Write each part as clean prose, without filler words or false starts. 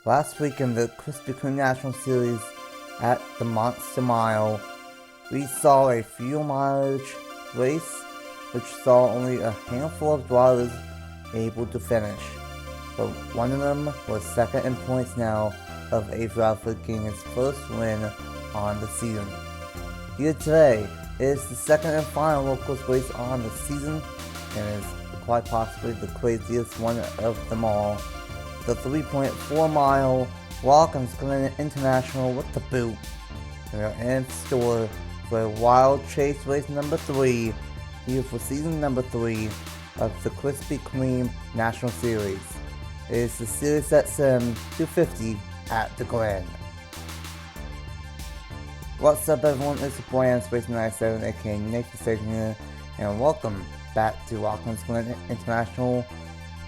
Last week in the Krispy Kreme National Series at the Monster Mile, we saw a fuel mileage race which saw only a handful of drivers able to finish, but one of them was second in points now of a driver getting his first win on the season. Here today is the second and final locals race on the season and is quite possibly the craziest one of them all. The 3.4 mile Watkins Glen International with the boot. We are in store for a wild chase race number 3 here for season number 3 of the Krispy Kreme National Series. It is the SiriusXM 250 at the Glen. What's up everyone, it's your boy Race 97 aka Nathan Stapleton here, and welcome back to Watkins Glen International.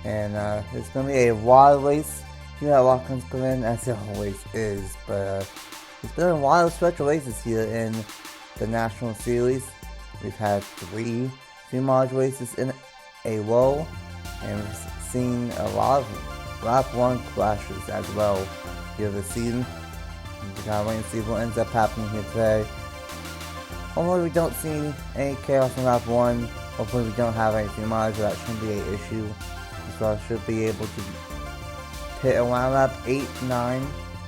And it's going to be a wild race here at Watkins Glen, as it always is, but it's been a wild stretch of races here in the National Series. We've had 3 fuel mileage races in a row, and we've seen a lot of lap 1 crashes as well here this season. We gotta wait and see what ends up happening here today. Hopefully we don't see any chaos in lap 1. Hopefully we don't have any fuel mileage, that shouldn't be an issue. So I should be able to hit around lap 8, 9,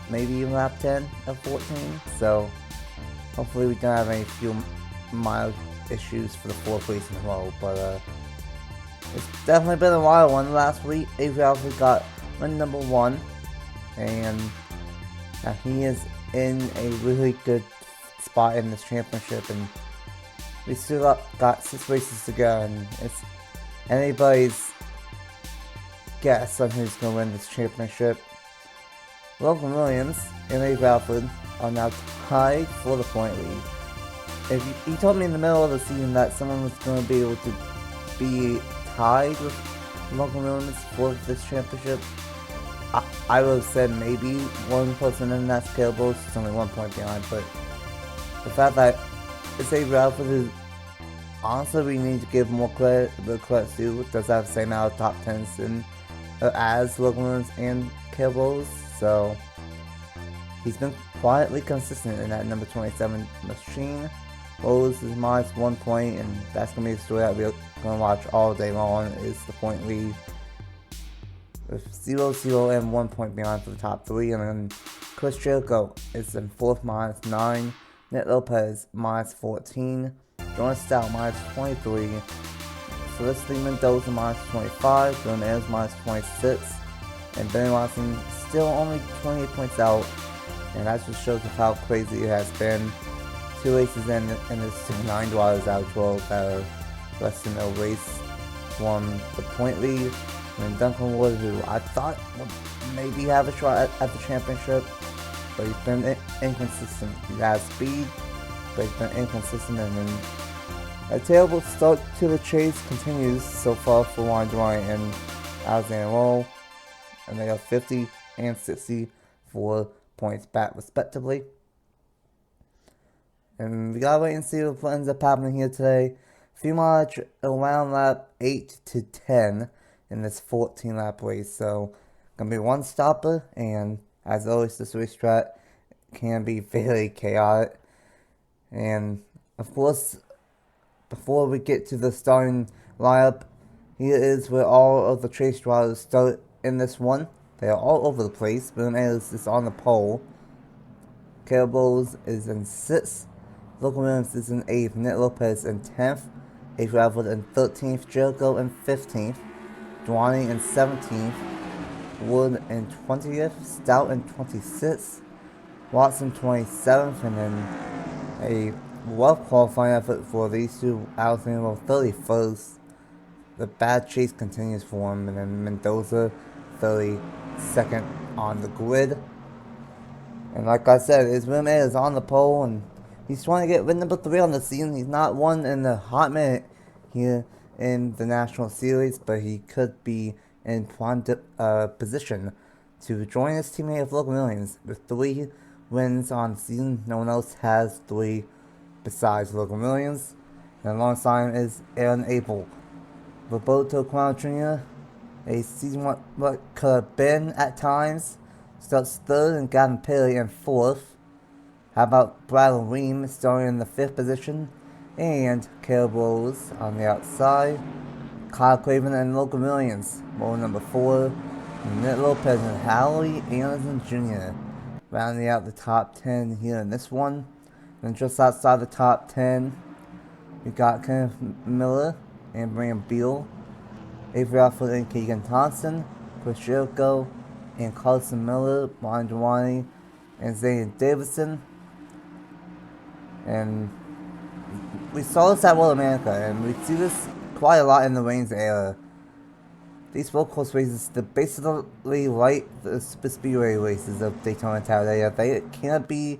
maybe even lap 10 of 14. So hopefully we don't have any fuel mileage issues for the 4th race in a row. But it's definitely been a wild one. Last week, Avery Alfred got win number 1, and he is in a really good spot in this championship. And we still got 6 races to go, and it's anybody's guess on who's going to win this championship. Logan Williams and Avery Alfred are now tied for the point lead. If you told me in the middle of the season that someone was going to be able to be tied with Logan Williams for this championship, I would have said maybe one person, in that scale both. It's only 1 point behind, but the fact that it's Avery Alfred, who honestly we need to give more credit, the credit to, does have the same amount of top 10s in as Logan Williams and Caleb Bowles, so he's been quietly consistent in that number 27 machine. Bowles is minus 1 point, and that's going to be the story that we're going to watch all day long, is the point lead. With 0-0 and 1 point behind for the top 3, and then Chris Jericho is in 4th minus 9, Nick Lopez minus 14, Jordan Stout minus 23, Felicity Mendoza minus 25, Dylan Ayers minus 26, and Benny Watson still only 28 points out, and that just shows how crazy it has been. 2 races in, and it's 9 drivers out of 12 that are less than a race from the point lead. And Duncan Wood, who I thought would maybe have a shot at the championship, but he's been inconsistent. He has speed, but he's been inconsistent, and then a terrible start to the chase continues so far for Ryan Durant and Alexander Rowe, and they have 50 and 64 points back respectively. And we gotta wait and see what ends up happening here today. Fuel mileage around lap 8 to 10 in this 14 lap race, so gonna be one stopper, and as always this racetrack can be very chaotic. And of course, before we get to the starting lineup, here is where all of the chase drivers start in this one. They are all over the place. Boone Ayers is on the pole. Caleb Bowles is in 6th. Logan Williams is in 8th. Nick Lopez in 10th. Avery Alfred in 13th. Jericho in 15th. Dwani in 17th. Wood in 20th. Stout in 26th. Watson 27th. And then a rough qualifying effort for these two. Alexander 31st. The bad chase continues for him, and then Mendoza 32nd on the grid. And like I said, his roommate is on the pole, and he's trying to get win number 3 on the season. He's not won in a hot minute here in the National Series, but he could be in prime position to join his teammate of Logan Williams. With 3 wins on the season, no one else has 3 besides Logan Williams. And alongside him is Aaron Abel. Roberto Quano Jr., a season what could have been at times, starts third and Gavin Perry in fourth. How about Bradley Ream starting in the fifth position, and Caleb Rose on the outside. Kyle Craven and Logan Williams, roll number 4. Nick Lopez and Howie Anderson Jr. rounding out the top 10 here in this one. Then just outside the top 10, we got Kenneth Miller and Brian Beal, Avery Alford and Keegan Thompson, Chris Jericho and Carson Miller, Brian Dewani and Zane Davidson. And we saw this at World America, and we see this quite a lot in the Reigns era. These road course races, they're basically like the super speedway races of Daytona Talladega. They can't be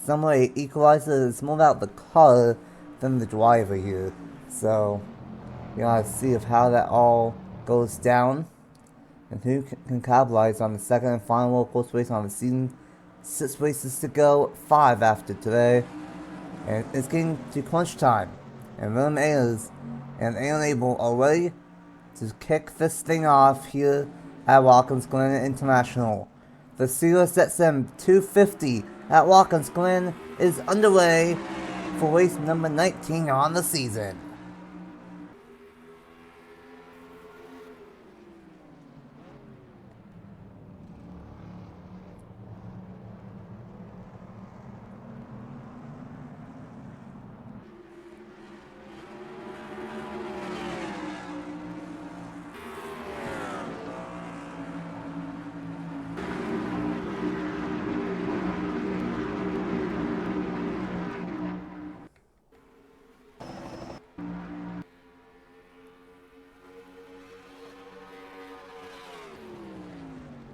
somewhat equalizer. It's more about the car than the driver here. So we gotta see if how that all goes down and who can capitalize on the second and final road course race on the season. 6 races to go, 5 after today. And it's getting to crunch time. And Willem Ayers and Aaron Abel are ready to kick this thing off here at Watkins Glen International. The SiriusXM 250 at Watkins Glen is underway for race number 19 on the season.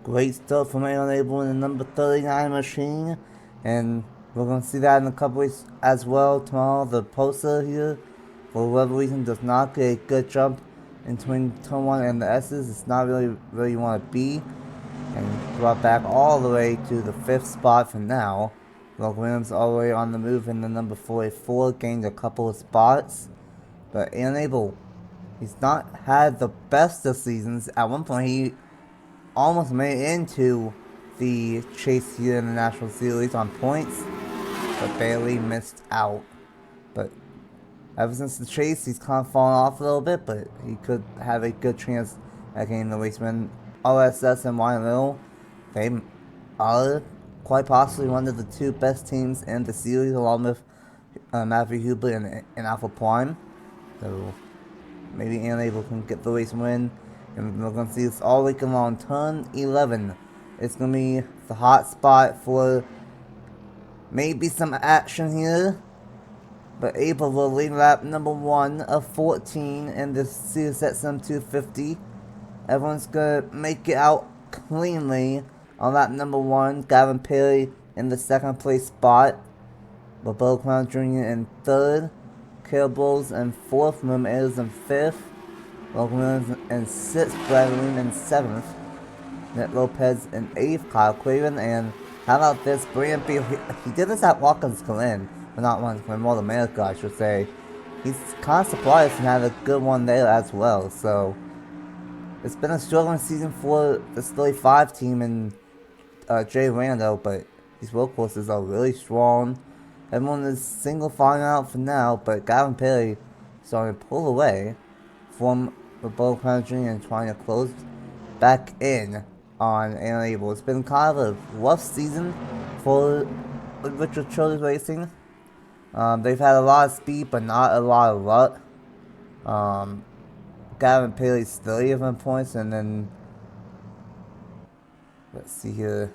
Great stuff from Aaron Abel in the number 39 machine, and we're going to see that in a couple weeks as well tomorrow. The poster here, for whatever reason, does not get a good jump in between turn 1 and the S's. It's not really where you want to be, and brought back all the way to the 5th spot for now. Logan Williams all the way on the move in the number 44, gained a couple of spots, but Aaron Abel, he's not had the best of seasons. At one point, he almost made it into the chase here in the National Series on points, but barely missed out. But ever since the chase, he's kind of fallen off a little bit, but he could have a good chance at getting the race win. OSS and Ryan Little, they are quite possibly one of the 2 best teams in the series, along with Matthew Hubert and Alpha Prime. So maybe Aaron Abel can get the race win. And we're going to see this all week long. Turn 11. It's going to be the hot spot for maybe some action here. But Abel will lead lap number 1 of 14 in the SiriusXM 250. Everyone's going to make it out cleanly on lap number 1. Gavin Perry in the 2nd place spot. Roberto Clown Jr. in 3rd. Caleb Rose in 4th. William Ayers in 5th. Logan Williams in 6th, Bradley Ream in 7th, Nick Lopez in 8th, Kyle Craven, and how about this, Brian Beal, he did this at Watkins Glen, but not Watkins Glen, North America I should say. He's kind of surprised and had a good one there as well, so it's been a struggling season for the 35 team and Jay Rando, but these road courses are really strong. Everyone is single filing out for now, but Gavin Perry starting to pull away from Roberto Clown Jr. and trying to close back in on Aaron Abel. It's been kind of a rough season for Richard Childress Racing. They've had a lot of speed, but not a lot of luck. Gavin Perry's 30 points, and then let's see here,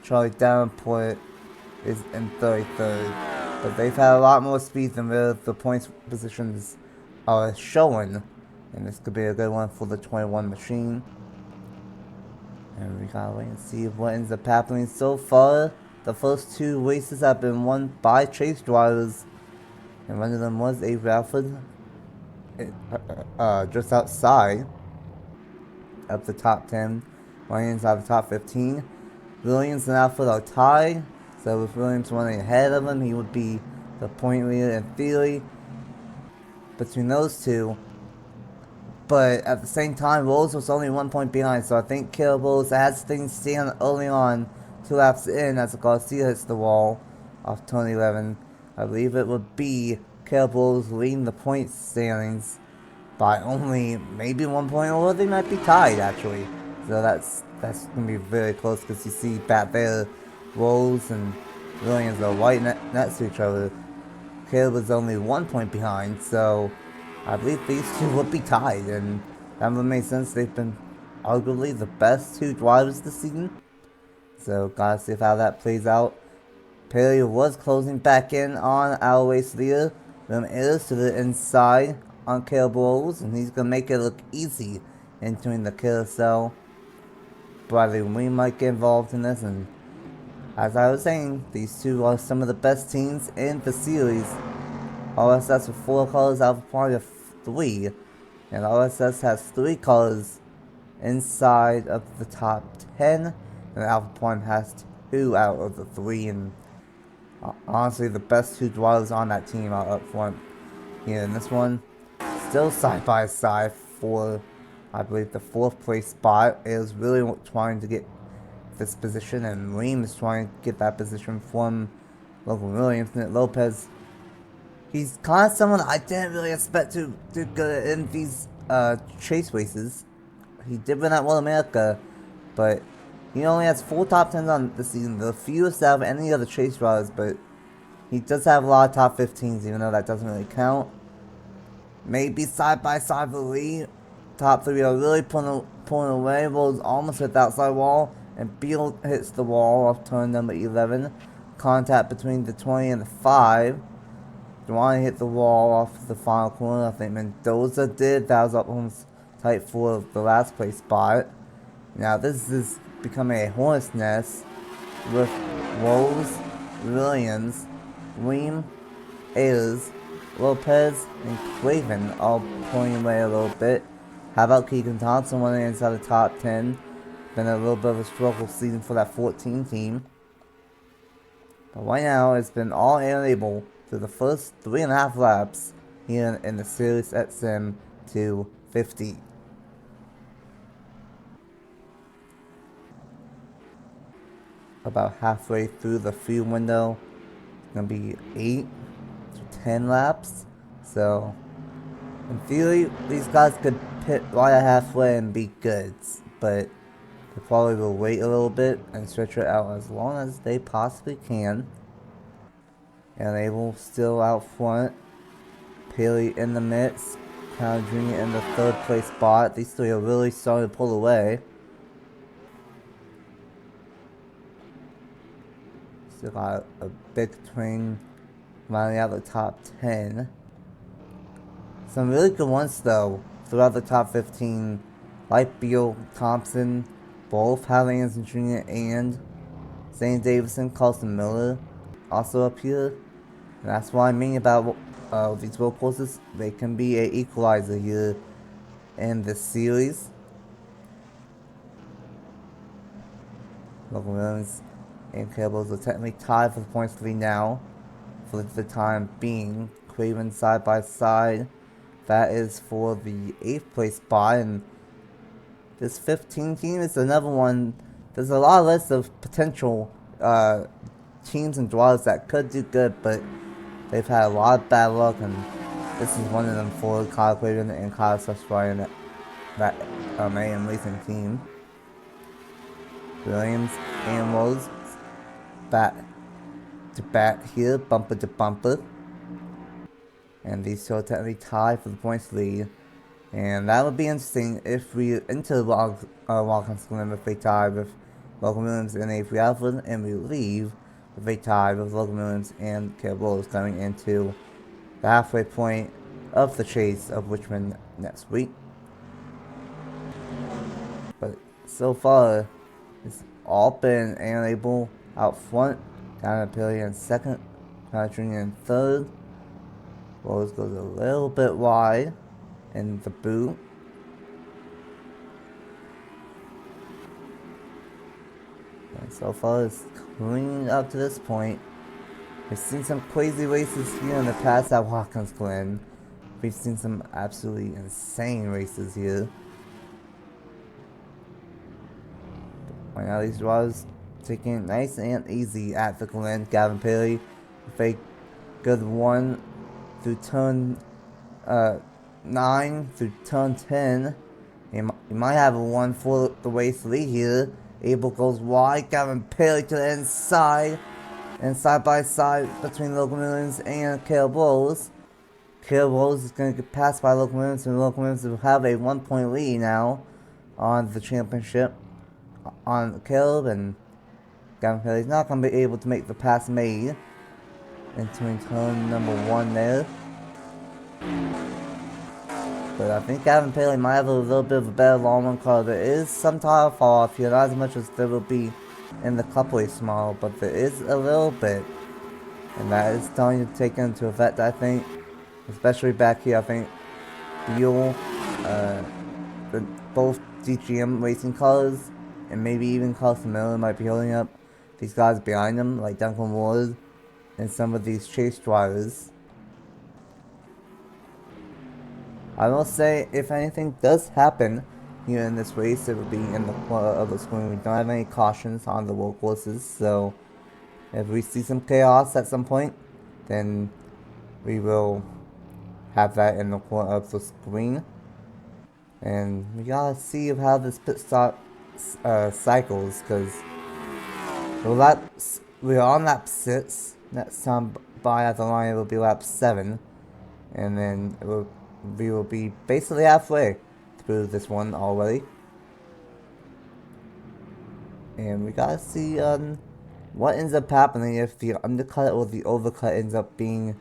Charlie Davenport is in 33rd. But they've had a lot more speed than the points positions are showing. And this could be a good one for the 21 machine. And we gotta wait and see what ends up happening. So far, the first 2 races have been won by chase drivers. And one of them was a Ralford, just outside of the top 10. Williams out of the top 15. Williams and Alford are tied. So with Williams running ahead of him, he would be the point leader in theory. Between those 2, But at the same time, Rose was only 1 point behind, so I think Caleb Rose has things stand early on, 2 laps in, as Garcia hits the wall off turn 11. I believe it would be Caleb Rose leading the point standings by only maybe 1 point, or they might be tied actually. So that's gonna be very close because you see back there, Rose and Williams are right next to each other. Caleb was only 1 point behind, so I believe these two would be tied, and that would make sense. They've been arguably the best two drivers this season. So gotta see how that plays out. Perry was closing back in on our race leader. Room is to the inside on Caleb Rose, and he's gonna make it look easy entering the carousel. Bradley we might get involved in this, and as I was saying, these two are some of the best teams in the series. RSS with 4 colors out of a party of 3, and RSS has 3 colors inside of the top 10, and Alpha Prime has 2 out of the 3, and honestly the best 2 drivers on that team are up front here in this one. Still side by side for, I believe, the 4th place spot. Is really trying to get this position, and Ream is trying to get that position from Logan Williams. And Lopez, he's kind of someone I didn't really expect to do good in these chase races. He did win at World America, but he only has 4 top 10s on the season, the fewest out of any other chase drivers, but he does have a lot of top 15s, even though that doesn't really count. Maybe side by side with Lee. Top 3 are really pulling away. Rolls almost hit the outside wall, and Beal hits the wall off turn number 11. Contact between the 20 and the 5. Duane hit the wall off the final corner. I think Mendoza did. That was up almost tight for the last place spot. Now this is becoming a hornet's nest with Rose, Williams, Ream, Ayers, Lopez, and Craven all pulling away a little bit. How about Keegan Thompson running inside the top 10? Been a little bit of a struggle season for that 14 team. But right now, it's been all air-able through the first 3.5 laps here in the SiriusXM 250. About halfway through the field window, it's going to be 8 to 10 laps. So, in theory, these guys could pit right at halfway and be goods, but they probably will wait a little bit and stretch it out as long as they possibly can. And they will still out front. Paley in the midst, Crown Jr. in the 3rd place spot. These 3 are really starting to pull away. Still got a big twin rounding out the top 10. Some really good ones though throughout the top 15, like Beal, Thompson, both Hal Anderson Jr. and Zane Davison, Carlson Miller also up here. And that's what I mean about these road courses. They can be an equalizer here in this series. Logan Williams and Cables are technically tied for the points lead now for the time being. Craven side by side. That is for the 8th place spot, and this 15 team is another one. There's a lot less of potential teams and drivers that could do good, but they've had a lot of bad luck, and this is one of them for Kyle Craven and Kyle Susswire in that AM Racing team. Williams and Rose back to back here, bumper to bumper. And these two are technically tied for the points lead. And that would be interesting if we enter Watkins Glen if they tie with Logan Williams and Avery Alfred, and we leave if they tie with Logan Williams and Caleb Rose coming into the halfway point of the chase of Richmond next week. But so far, it's all been unable out front. Down Pilly in 2nd, Patrick in 3rd. Rose goes a little bit wide in the boot. And so far it's clean up to this point. We've seen some crazy races here in the past at Watkins Glen, We've seen some absolutely insane races here. Right now, these drivers taking it nice and easy at the Glen. Gavin Paley with a good one through turn 9 through turn 10. He might have a one for the race lead here. Abel goes wide. Gavin Paley to the inside. And side by side between Local Millions and Caleb Rose. Caleb Rose is going to get passed by Local Millions, and Local Millions will have a 1-point lead now on the championship on Caleb, and Gavin Paley's not going to be able to make the pass made into turn number 1 there. But I think Gavin Paley might have a little bit of a better long run car. There is some tire fall off here, not as much as there will be in the Cup race tomorrow, but there is a little bit. And that is starting to take into effect, I think. Especially back here, I think Beal, both DGM racing cars, and maybe even Carson Miller might be holding up these guys behind them, like Duncan Ward and some of these chase drivers. I will say, if anything does happen here in this race, it will be in the corner of the screen. We don't have any cautions on the road courses, so if we see some chaos at some point, then we will have that in the corner of the screen. And we gotta see how this pit stop cycles, because we're on lap 6. Next time by at the line, it will be lap 7, and then we will be basically halfway through this one already. And we gotta see what ends up happening if the undercut or the overcut ends up being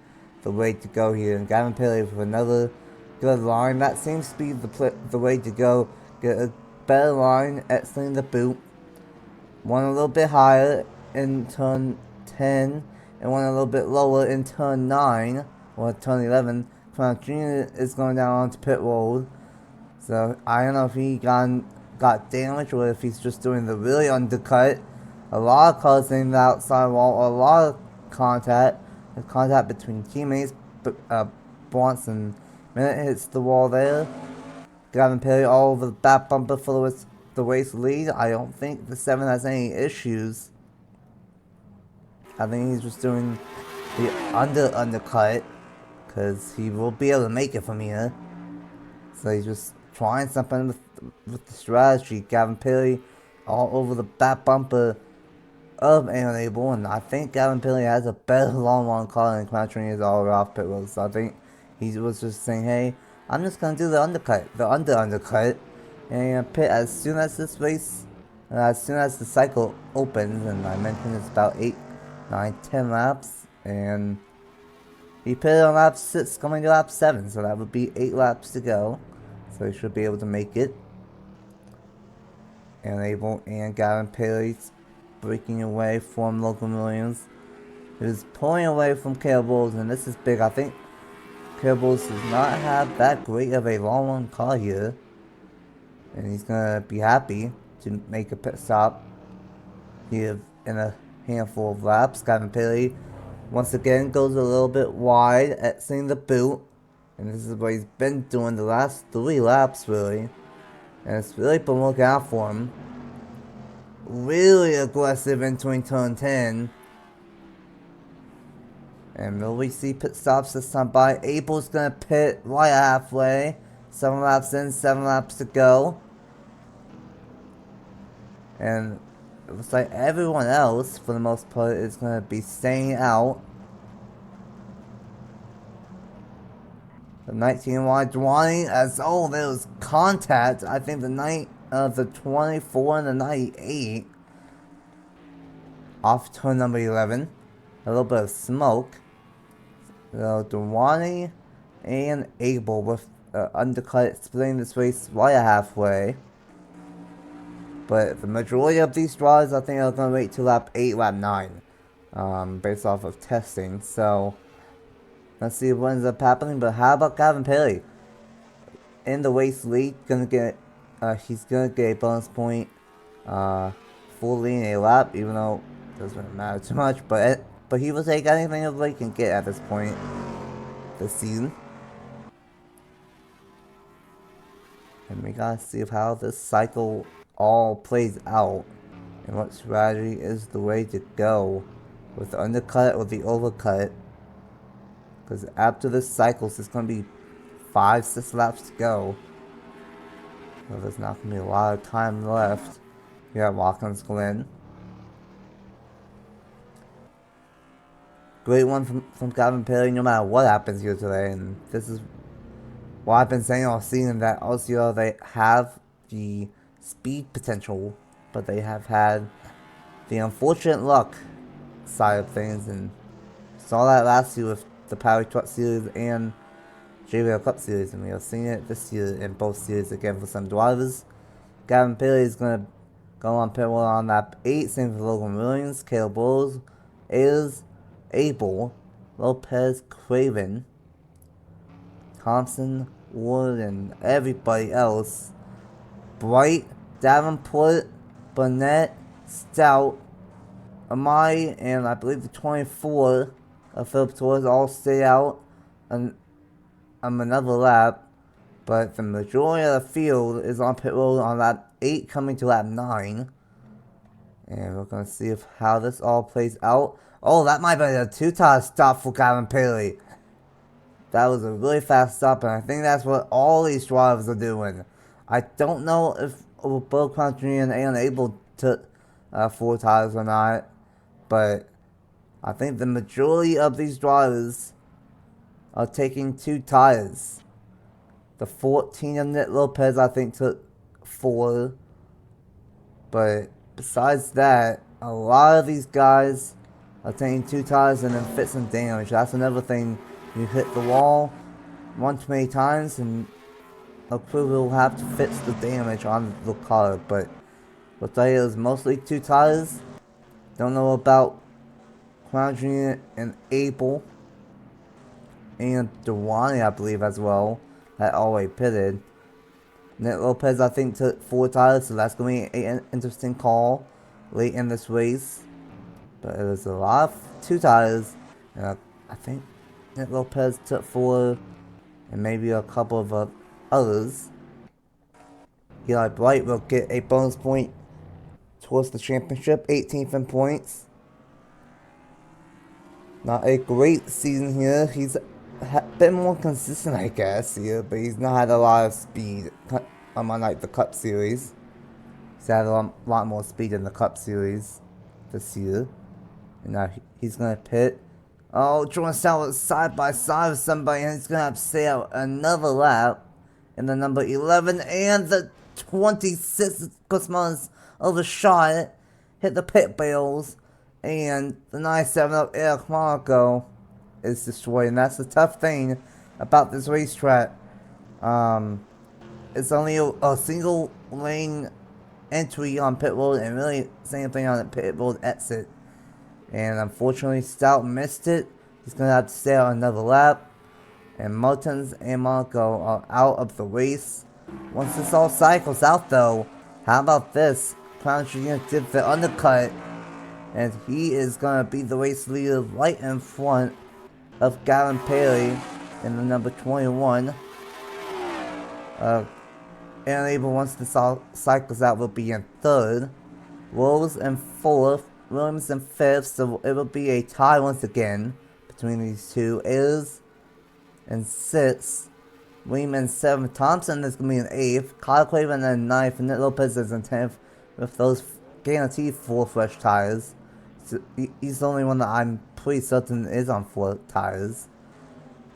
the way to go here. And Gavin Paley with another good line. That seems to be the way to go. Get a better line, exiting the boot. One a little bit higher in turn 10, and one a little bit lower in turn 9, or turn 11. Crown Jr. is going down onto pit road. So I don't know if he got damaged or if he's just doing the really undercut. A lot of cars in the outside wall, a lot of contact between teammates. But Bronson, minute hits the wall there. Gavin Paley all over the back bumper for the race lead. I don't think the 7 has any issues. I think he's just doing the undercut, because he will be able to make it from here. So he's just trying something with the strategy. Gavin Paley all over the back bumper of Enable, and I think Gavin Paley has a better long car than Crabtree is all off pit road. So I think he was just saying, hey, I'm just gonna do the undercut, the undercut, and pit as soon as this race, as soon as the cycle opens. And I mentioned it's about 8, 9, 10 laps, and he pitted on lap 6, coming to lap 7, so that would be 8 laps to go. So he should be able to make it. Enable and Gavin Paley breaking away from Local Millions, who's pulling away from Caleb Rose, and this is big. I think Caleb Rose does not have that great of a long run car here, and he's gonna be happy to make a pit stop here in a handful of laps. Gavin Paley once again goes a little bit wide, exiting the boot, and this is what he's been doing the last 3 laps really, and it's really been working out for him. Really aggressive entering turn 10. And will we see pit stops this time by? Abel's gonna pit right halfway. 7 laps in, 7 laps to go. And it looks like everyone else, for the most part, is gonna be staying out. The 19 wide Dwani, as oh, there was contact. I think the 24 and the 98 off turn number 11. A little bit of smoke. So Dwani and Abel with undercut splitting this race right at halfway. But the majority of these drivers, I think, are going to wait till lap 8, lap 9, based off of testing. So let's see what ends up happening. But how about Gavin Paley in the race lead? He's gonna get a bonus point for leading a lap, even though it doesn't matter too much. But he will take anything that he can get at this point this season. And we gotta see how this cycle all plays out and what strategy is the way to go with the undercut or the overcut. Because after this cycle, there's gonna be 5-6 laps to go. So there's not gonna be a lot of time left here at Watkins Glen. Great one from Gavin Perry, no matter what happens here today. And this is what I've been saying all season, that LCR, they have the speed potential, but they have had the unfortunate luck side of things, and saw that last year with the Power Truck Series and JBL Cup Series, and we have seen it this year in both series again for some drivers. Gavin Perry is going to go on pit road on lap 8, same for Logan Williams, Caleb Bowles, Ayers, Abel, Lopez, Craven, Thompson, Wood, and everybody else. Bright, Davenport, Burnett, Stout, Amai, and I believe the 24 of Philip Torres all stay out on another lap. But the majority of the field is on pit road on lap 8 coming to lap 9. And we're going to see how this all plays out. Oh, that might be a 2-tire stop for Gavin Perry. That was a really fast stop, and I think that's what all these drivers are doing. I don't know if both Country and Abel took 4 tires or not, but I think the majority of these drivers are taking 2 tires. The 14 of Nick Lopez, I think, took 4. But besides that, a lot of these guys are taking 2 tires and then fit some damage. That's another thing. You hit the wall one too many times, and a crew will have to fix the damage on the car. But what that is mostly 2 tires. Don't know about Quadri and Abel and Durrani, I believe, as well, that already pitted. Nick Lopez, I think, took 4 tires, so that's going to be an interesting call late in this race. But it was a lot of 2 tires, and I think Nick Lopez took 4, and maybe a couple of others. Eli Bright will get a bonus point towards the championship, 18th in points. Not a great season here. He's been more consistent, I guess, here, but he's not had a lot of speed, unlike the Cup Series. He's had a lot more speed in the Cup Series this year. And now he's going to pit. Oh, Jordan Stout was side by side with somebody, and he's going to have to stay out another lap in the number 11, and the 26 Guzman's overshot, hit the pit bales, and the 97 of Eric Monaco is destroyed. And that's the tough thing about this racetrack. It's only a single lane entry on pit road, and really same thing on the pit road exit. And unfortunately, Stout missed it. He's going to have to stay out another lap. And Martins and Monaco are out of the race. Once this all cycles out, though, how about this? Crown Jr. did the undercut. And he is going to be the race leader right in front of Gavin Perry in the number 21. And Abel, once this all cycles out, will be in 3rd. Rose in 4th. Williams in 5th, so it will be a tie once again between these two. Ayers in 6th, Williams in 7th, Thompson is going to be in 8th, Kyle Craven in 9th, and Nick Lopez is in 10th with those guaranteed 4 fresh tires. So he's the only one that I'm pretty certain is on 4 tires.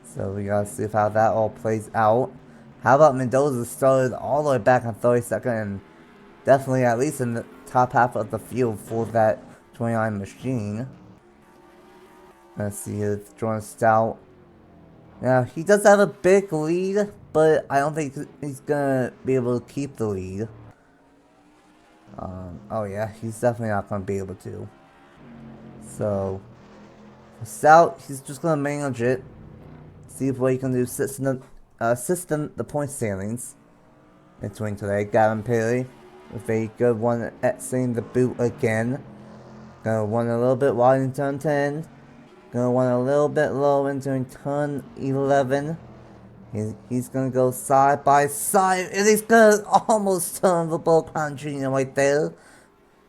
So we gotta see how that all plays out. How about Mendoza started all the way back on 32nd and definitely at least in the top half of the field for that 29 machine. Let's see here, Jordan Stout. Now, he does have a big lead, but I don't think he's gonna be able to keep the lead. Oh yeah, he's definitely not gonna be able to. So, for Stout, he's just gonna manage it. See what he can do, assist the point standings. Entering today, Gavin Perry with a good one at seeing the boot again. Gonna run a little bit wide in turn 10. Gonna run a little bit low into turn 11. He's gonna go side by side, and he's gonna almost turn the Bull Crown Jr. right there.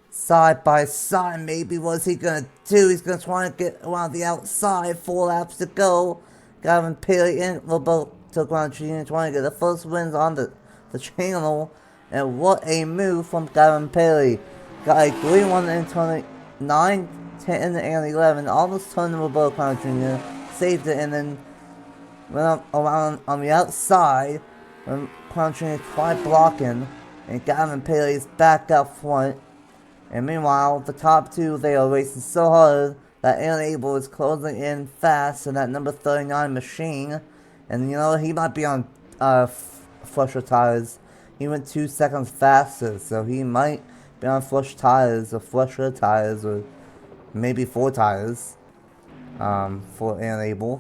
Side by side, maybe what's he gonna do? He's gonna try to get around the outside, 4 laps to go. Gavin Paley and Roberto Crown Jr. trying to get the first wins on the channel. And what a move from Gavin Paley. Got a green one in 29, 10, and 11. Almost turned Roberto Crown Jr. Saved it, and then went around on the outside when Crown Jr. tried blocking. And Gavin Paley's back up front. And meanwhile, the top two, they are racing so hard that Enable is closing in fast in that number 39 machine. And you know, he might be on flusher tires. He went 2 seconds faster, so he might be on flush tires or flusher tires or maybe 4 tires for Enable.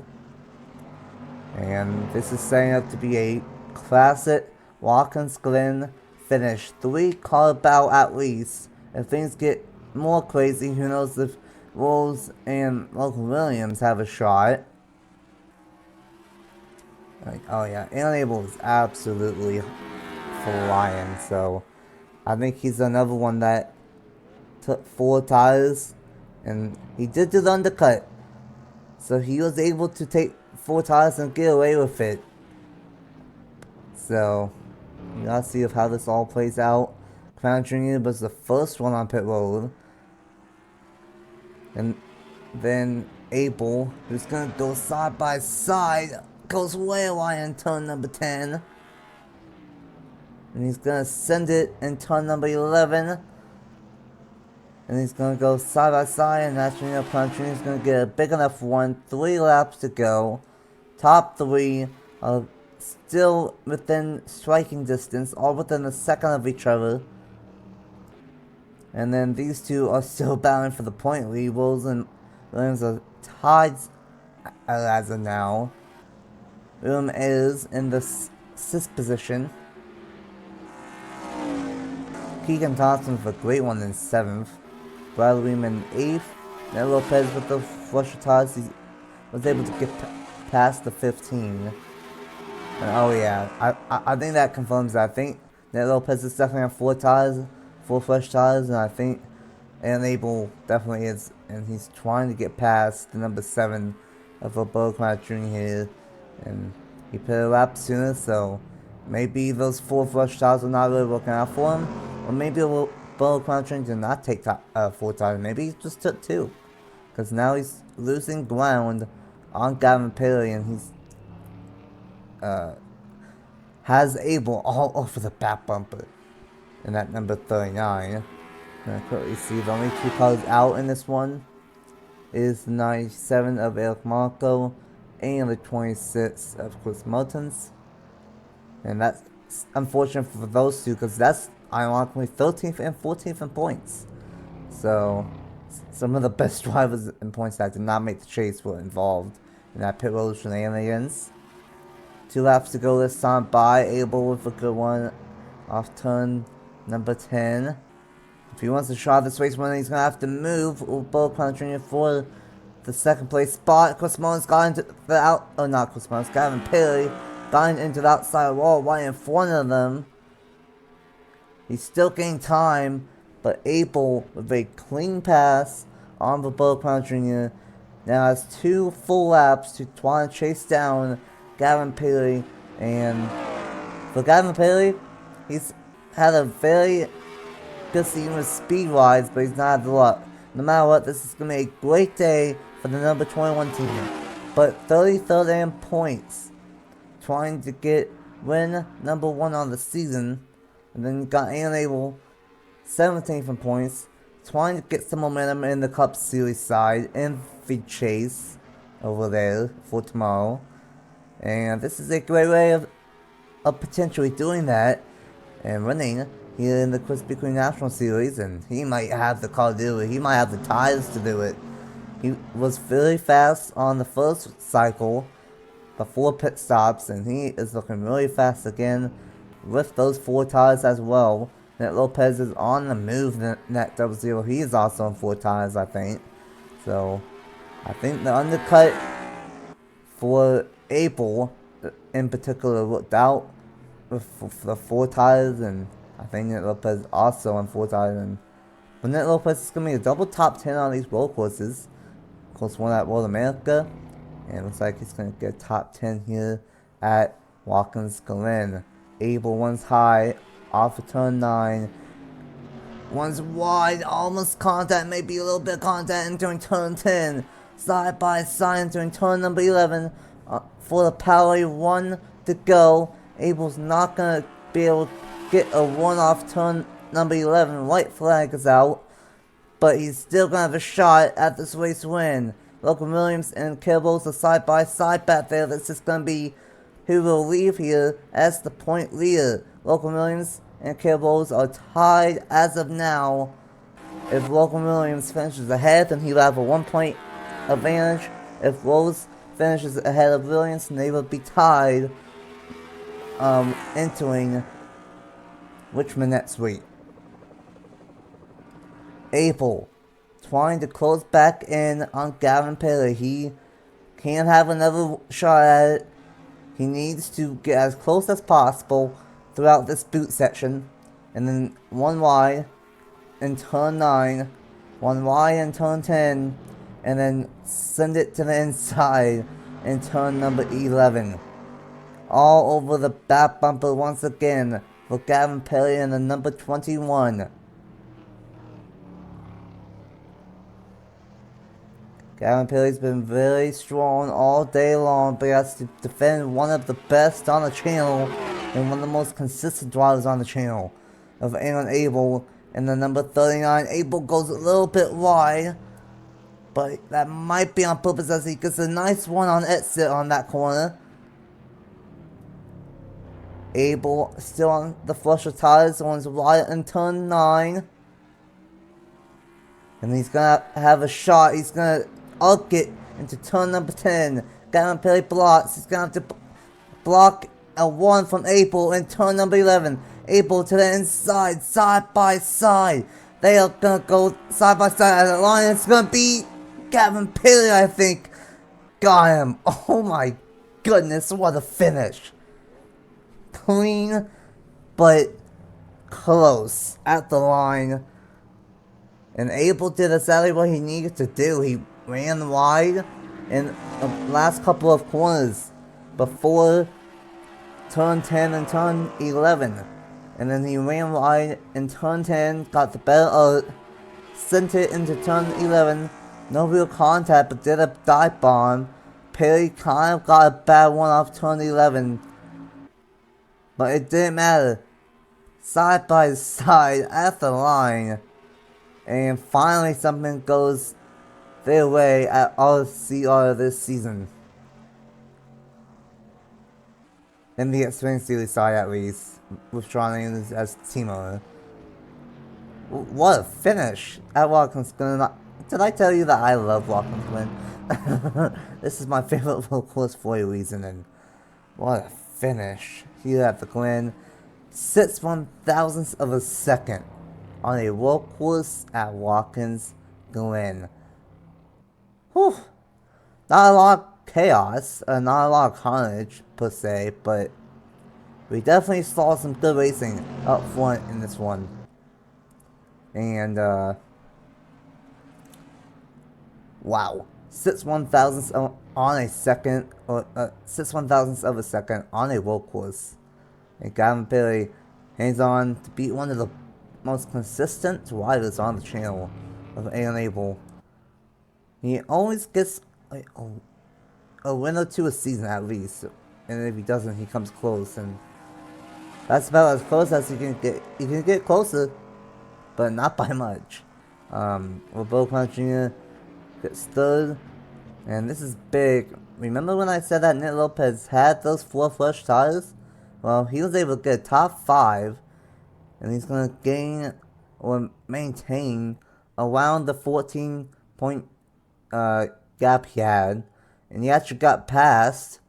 And this is setting up to be a classic Watkins Glen finish. 3-car battle at least. If things get more crazy, who knows if Rolls and Local Williams have a shot. Like, oh yeah, Enable is absolutely flying, so I think he's another one that took 4 tires, and he did do the undercut. So he was able to take 4 tires and get away with it. So, you gotta see how this all plays out. Crown Jr. was the first one on pit road. And then Abel, who's gonna go side by side, goes way wide in turn number 10. And he's gonna send it in turn number 11. And he's gonna go side by side, and that's when Crown Jr. is gonna get a big enough one. 3 laps to go. Top 3 are still within striking distance, all within a second of each other. And then these two are still battling for the point lead. Wills and Williams are tied as of now. Williams is in the 6th position. Keegan Thompson with a great one in 7th. Bradley in 8th. Ned Lopez with the flusher tires. He was able to get past the 15. And oh yeah, I think that confirms that. I think Ned Lopez is definitely on 4 tires. 4 flush tires, and I think Enable definitely is, and he's trying to get past the number 7 of Roberto Crown Jr. here, and he put a lap sooner, so maybe those 4 flush tires are not really working out for him, or maybe Roberto Crown Jr. did not take 4 tires, maybe he just took 2, because now he's losing ground on Gavin Paley, and he's has Abel all over the back bumper. And at number 39, and I quickly see the only 2 cars out in this one is the 97 of Eric Marco and the 26 of Chris Mertens. And that's unfortunate for those 2, because that's ironically 13th and 14th in points. So some of the best drivers in points that did not make the chase were involved in that pit road shenanigans. 2 laps to go this time by Abel with a good one off turn number 10. If he wants to try this race winner, he's going to have to move Roberto Crown Jr. for the 2nd place spot. Chris Mullins got into the not Chris Mullins, Gavin Paley got into the outside wall right in front of them. He's still getting time, but Abel with a clean pass on Roberto Crown Jr. now has 2 full laps to try and chase down Gavin Paley. And for Gavin Paley, he's had a very good season with speed-wise, but he's not had the luck. No matter what, this is going to be a great day for the number 21 team. But 33rd in points, trying to get win number 1 on the season. And then you got Enable, 17th in points, trying to get some momentum in the Cup Series side in the chase over there for tomorrow. And this is a great way of potentially doing that and winning here in the Krispy Kreme National Series, and he might have the car to do it. He might have the tires to do it. He was very fast on the first cycle before pit stops, and he is looking really fast again with those 4 tires as well. Ned Lopez is on the move. Net 00, he is also on 4 tires, I think. So I think the undercut for Abel in particular looked out with the 4 tires, and I think Nick Lopez also on 4 tires. But Nick Lopez is going to be a double top 10 on these road courses. Of course, one at World America, and it looks like he's going to get top 10 here at Watkins Glen. Abel one's high, off of turn 9. One's wide, almost contact, maybe a little bit of contact entering turn 10. Side by side entering turn number 11 for the power 1 to go. Abel's not going to be able to get a 1 off turn number 11. White flag is out, but he's still going to have a shot at this race win. Logan Williams and Kibbles are side by side back there. That's just going to be who will leave here as the point leader. Logan Williams and Kibbles are tied as of now. If Logan Williams finishes ahead, then he'll have a 1 point advantage. If Rose finishes ahead of Williams, then they will be tied entering Richmond next week. Abel trying to close back in on Gavin Perry. He can't have another shot at it. He needs to get as close as possible throughout this boot section. And then 1 wide in turn 9, 1 wide in turn 10, and then send it to the inside in turn number 11. All over the back bumper once again for Gavin Perry and the number 21. Gavin Perry's been very strong all day long, but he has to defend one of the best on the channel and one of the most consistent drivers on the channel of Aaron Abel. And the number 39, Abel goes a little bit wide, but that might be on purpose as he gets a nice one on exit on that corner. Abel still on the flush of tires, one's wide in turn 9. And he's gonna have a shot, he's gonna arc it into turn number 10. Gavin Perry blocks, he's gonna have to block a 1 from Abel in turn number 11. Abel to the inside, side by side. They are gonna go side by side at the line. It's gonna be Gavin Perry, I think. Got him. Oh my goodness, what a finish. Clean, but close at the line. And Abel did exactly what he needed to do. He ran wide in the last couple of corners before turn 10 and turn 11. And then he ran wide in turn 10, got the better art, sent it into turn 11. No real contact, but did a dive bomb. Perry kind of got a bad one off turn 11. But it didn't matter. Side by side at the line. And finally something goes their way at RCR this season. In the Xfinity Series side at least, with Sean Anderson as team owner. What a finish at Watkins Glen. Did I tell you that I love Watkins Glen? This is my favorite road course for a reason, and what a finish here at the Glen. 6/1000th of a second on a road course at Watkins Glen. Whew. Not a lot of chaos, not a lot of carnage per se, but we definitely saw some good racing up front in this one. And wow, 6/1000th on a second, or 6/1000th of a second on a road course. And Gavin Perry hangs on to beat one of the most consistent riders on the channel of Aaron Abel. He always gets a win or two a season at least, and if he doesn't, he comes close, and that's about as close as he can get. He can get closer, but not by much. Roberto Clement Jr. gets third, and this is big. Remember when I said that Nick Lopez had those 4 fresh tires? Well, he was able to get a top 5, and he's going to gain or maintain around the 14-point gap he had, and he actually got past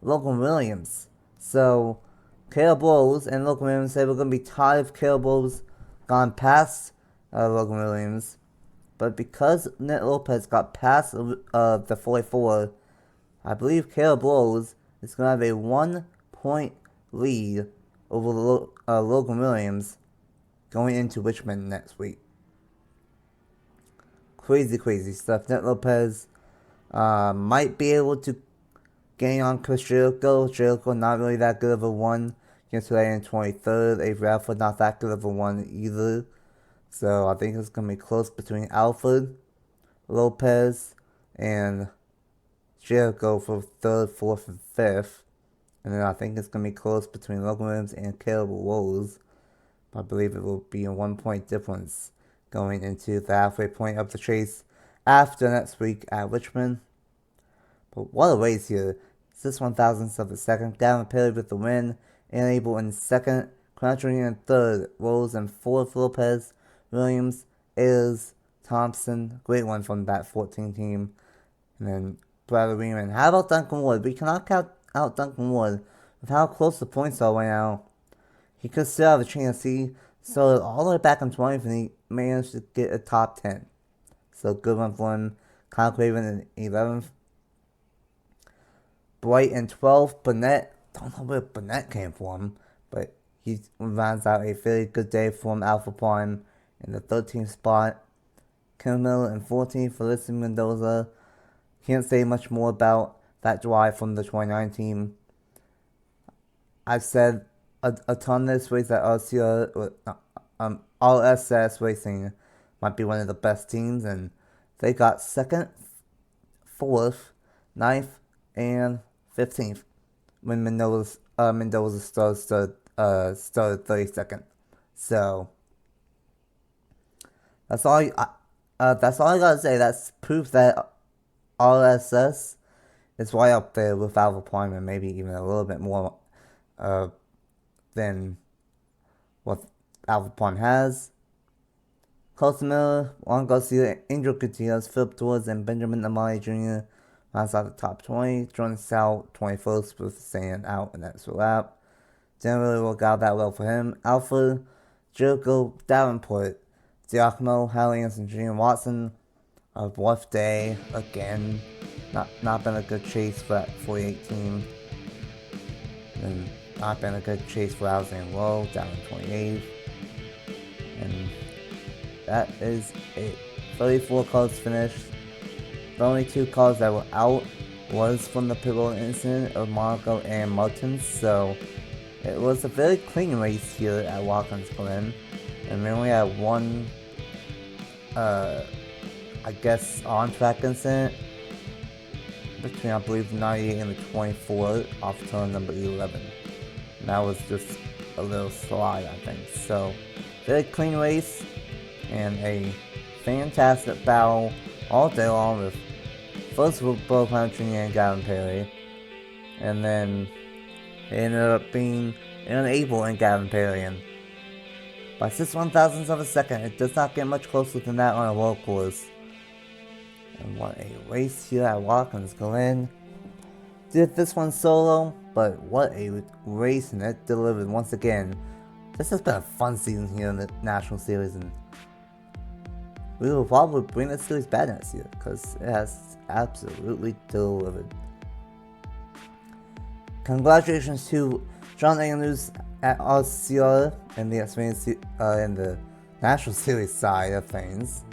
Logan Williams. So Caleb Rose and Logan Williams, they were going to be tied if Caleb Rose gone past Logan Williams. But because Nick Lopez got past the 44, I believe Caleb Rose is going to have a 1 point lead over Logan Williams going into Richmond next week. Crazy stuff. Net Lopez might be able to gain on Chris Jericho. Jericho not really that good of a one against the NR2003. Avery Alford not that good of a one either. So I think it's going to be close between Alford, Lopez, and Jericho for 3rd, 4th, and 5th. And then I think it's going to be close between Logan Williams and Caleb Rose. I believe it will be a 1 point difference going into the halfway point of the chase after next week at Richmond. But what a race here. 6/1000ths of a second. Gavin Perry with the win. And Abel in 2nd. Crabtree in 3rd. Rose in 4th. Lopez, Williams, Ayers, Thompson. Great one from that 14 team. And then Bradley Reeman. How about Duncan Wood? We cannot count out Duncan Wood with how close the points are right now. He could still have a chance. He started all the way back in 20th and he managed to get a top 10. So good one for him. Kyle Craven in 11th. Bright in 12th. Burnett. Don't know where Burnett came from, but he rounds out a very good day for him. Alpha Prime in the 13th spot. Kimmel in 14th. Felicity Mendoza. Can't say much more about that drive from the 29 team. I've said a ton this race that RSS Racing might be one of the best teams, and they got 2nd, 4th, 9th, and 15th when Mendoza started 32nd. So that's all I gotta say. That's proof that RSS is right up there with Alpha Prime and maybe even a little bit more than what Alpha Prime has. Colton Miller, Juan Garcia, Angel Gutierrez, Philip Torres, and Benjamin Amari Jr. rounds out the top 20. Jordan Stout, 21st, with staying out in that lap. Didn't really work out that well for him. Alpha, Jericho, Davenport, Giacomo, Hal Anderson, Jr. Watson. A rough day again. Not been a good chase for that 48 team. And not been a good chase for Alexander Lowe, down in 28th. And that is it. 34 cars finished. The only 2 cars that were out was from the pit road incident of Monaco and Martins. So it was a very clean race here at Watkins Glen. And we only had one on-track incident between, I believe, the 98 and the 24 off turn number 11. And that was just a little slide, I think. So, very clean race and a fantastic battle all day long with first with Bo Jr. and Gavin Perry. And then it ended up being an Abel and Gavin Perry. And by 6/1000ths of a second, it does not get much closer than that on a road course. And what a race here at Watkins Glen. Did this one solo, but what a race, and it delivered once again. This has been a fun season here in the National Series, and we will probably bring the series back next year because it has absolutely delivered. Congratulations to John Andrews at RCR and the National Series side of things,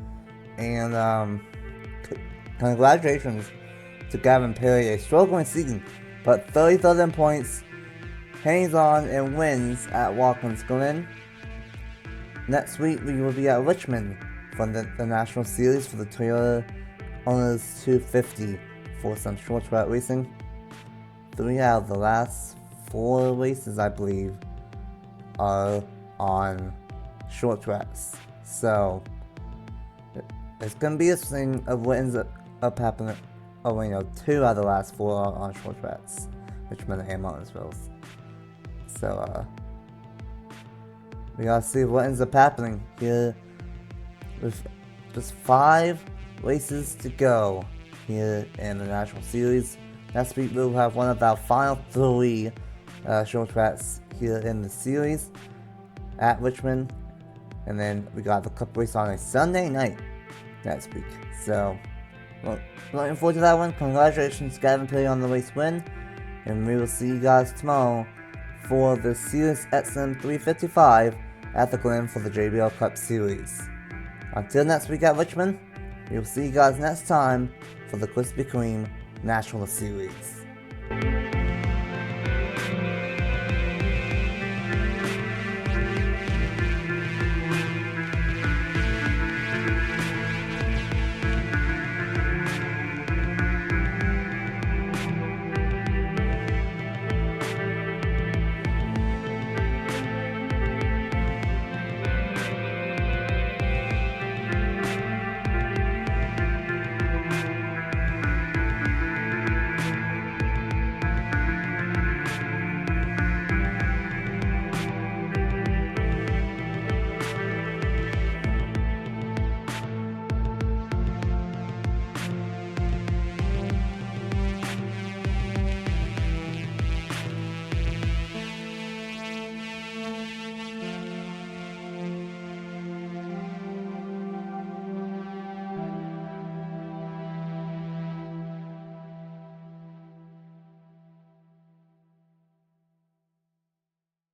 and congratulations to Gavin Perry, a struggling season, but 30,000 points, hangs on and wins at Watkins Glen. Next week we will be at Richmond for the National Series for the Toyota Owners 250 for some short track racing. 3 out of the last 4 races, I believe, are on short tracks. So it's gonna be interesting of what ends up happening. 2 out of the last 4 are on short tracks, Richmond and Martinsville. So we gotta see what ends up happening here with just 5 races to go here in the National Series. Next week we'll have one of our final 3 short tracks here in the series at Richmond, and then we got the Cup race on a Sunday night next week. So looking forward to that one. Congratulations, Gavin Perry, on the race win, and we will see you guys tomorrow for the SiriusXM 355 at the Glen for the JBL Cup Series. Until next week at Richmond, we will see you guys next time for the Krispy Kreme National Series.